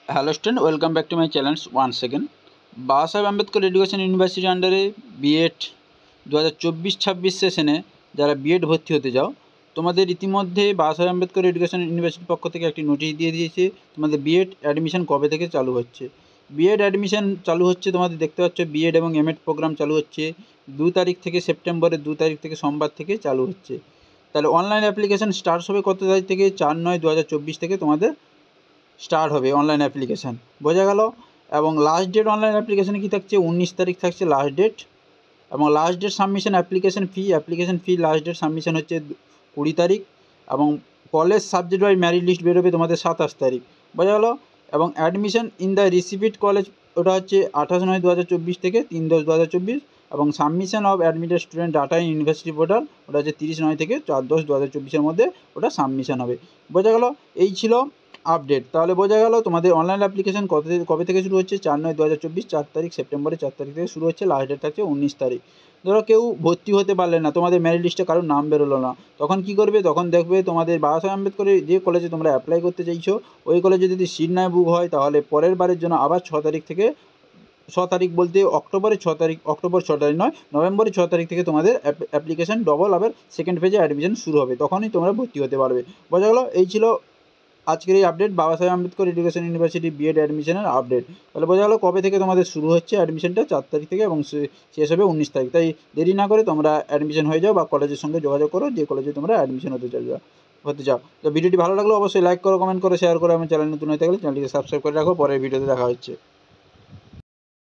Hello student, welcome back to my channel once second. Baba Saheb Ambedkar education university আন্ডারে BEd 2024-26 সেশনে যারা B Ed ভর্তি হতে যাও, তোমাদের ইতিমধ্যে বাবা সাহেব আম্বেদকর এডুকেশন ইউনিভার্সিটির পক্ষ থেকে একটি নোটিশ দিয়ে দিয়েছে তোমাদের বিএড অ্যাডমিশন কবে থেকে চালু হচ্ছে। বিএড অ্যাডমিশন চালু হচ্ছে, তোমাদের দেখতে পাচ্ছ বিএড এবং এমএড প্রোগ্রাম চালু হচ্ছে 2 তারিখ থেকে, সেপ্টেম্বরের 2 তারিখ থেকে, সোমবার থেকে চালু হচ্ছে। তাহলে অনলাইন অ্যাপ্লিকেশান স্টার্ট হবে কত তারিখ থেকে? 4/9/2024 থেকে তোমাদের স্টার্ট হবে অনলাইন অ্যাপ্লিকেশান, বোঝা গেল। এবং লাস্ট ডেট অনলাইন অ্যাপ্লিকেশানে কী থাকছে? 19 তারিখ থাকছে লাস্ট ডেট। এবং last date submission application fee last date submission হচ্ছে 20 তারিখ। এবং college subject wise merit list বেরোবে তোমাদের 27 তারিখ, বোঝা গেল। এবং admission in the respective college ওটা হচ্ছে 28/9/2024 থেকে 3/10/2024। এবং submission of admitted student data in university portal ওটা হচ্ছে 30/9 থেকে 4/10/2024 মধ্যে ওটা সাবমিশন হবে, বোঝা গেল। এই ছিল আপডেট। তাহলে বোঝা গেল তোমাদের অনলাইন অ্যাপ্লিকেশন কবে থেকে শুরু হচ্ছে? 4/9/2024, 4 তারিখ, সেপ্টেম্বরের 4 তারিখ থেকে শুরু হচ্ছে। লাস্ট ডেট থাকছে 19 তারিখ। ধরো কেউ ভর্তি হতে পারলে না, তোমাদের মেরিট লিস্টে কারোর নাম বেরোলো না, তখন কি করবে? তখন দেখবে তোমাদের বাবা সাহেব আম্বেদকরের যে কলেজে তোমরা অ্যাপ্লাই করতে চাইছো ওই কলেজে যদি সিট না বুক হয়, তাহলে পরের বারের জন্য আবার 6 তারিখ থেকে, 6 তারিখ বলতে অক্টোবর 6 তারিখ নয়, নভেম্বরের 6 তারিখ থেকে তোমাদের অ্যাপ্লিকেশান ডবল আবার সেকেন্ড ফেজে অ্যাডমিশন শুরু হবে, তখনই তোমরা ভর্তি হতে পারবে, বোঝা গেলো। এই ছিল আজকের এই আপডেট, বাবা Saheb Ambedkar education university B Ed অ্যাডমিশনের আপডেট। তাহলে বোঝা গেলো কবে থেকে তোমাদের শুরু হচ্ছে অ্যাডমিশনটা, 4 তারিখ থেকে, এবং শেষ হবে 19 তারিখ। তাই দেরি না করে তোমরা অ্যাডমিশন হয়ে যাও বা কলেজের সঙ্গে যোগাযোগ করো যে কলেজে তোমরা অ্যাডমিশন হতে চাও। তো ভিডিওটি ভালো লাগলো অবশ্যই লাইক করো, কমেন্ট করো, শেয়ার করো। আমার চ্যানেল নতুন হয়ে থাকলে চ্যানেলটিকে সাবস্ক্রাইব করে রাখো। পরের ভিডিওতে দেখা হচ্ছে।